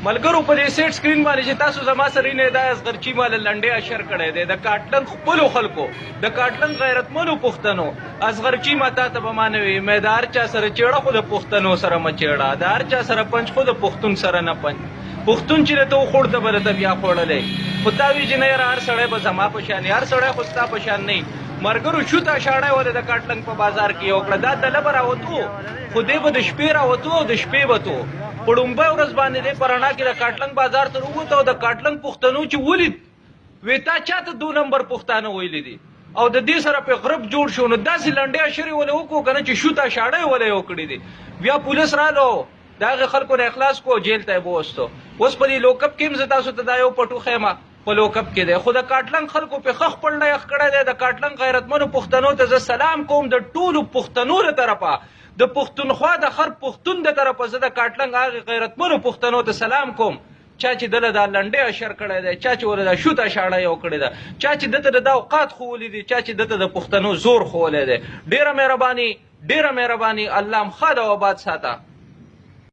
ملګرو په دې سیټ سکرین باندې چې تاسو زما سره نه دا اصغرچی مال لنډې اشر کړی دی د کاټلنګ خپلو خلکو د کاټلنګ غیرتمنو پښتنو اصغرچی ماته ته به مانوي میدار چا سره چېړه خو د پښتنو سره مچېړه د هر چا سره پنج خو د پښتون سره نه پنج پښتون چې ته وخوړ ته به ته بیا خوړلی خو تا وي چې نه یاره هر سړی به زما په شان هر سړی خو ستا په شان نه مرګرو شو ته شاړی ولې د کاټلنګ په بازار کې یو کړه دا دله به راوتو خو دی به د شپې راوتو او د شپې به تو په ړومبی ورځ باندې دی په رڼا کې د کاټلنګ بازار ته راووته او د کاټلنګ پښتنو چې ولید وی تا چاته 2 نمبر پښتانه ویلي دي او د دې سره په غرب جوړ شو نو داسې لنډې اشرې ولې وکړو که نه چې شو ته شاړی ولې یې وکړې دي بیا پولیس رالو د هغې خلکو نه اخلاص کو جیل ته یې بوستو اوس په دې لوکپ کې هم زه تاسو ته دا یو پټو خیمه په لوکپ کې دی خو د کاټلنګ خلکو په خخ پړنه یخ کړی دی د کاټلنګ غیرتمنو پښتنو ته زه سلام کوم د ټولو پښتنو له طرفه د پښتونخوا د هر پښتون د طرفه زه د کاټلنګ هغې غیرتمنو پښتنو ته سلام کوم چا چې دله دا لنډې اشر کړی دی چا چې ورله دا شوته شاړه یو کړې ده چا چې دته د دا اوقات ښوولي دي چا چې دته د پښتنو زور ښوولی دی ډېره مهرباني الله م ښه ده او آباد ساته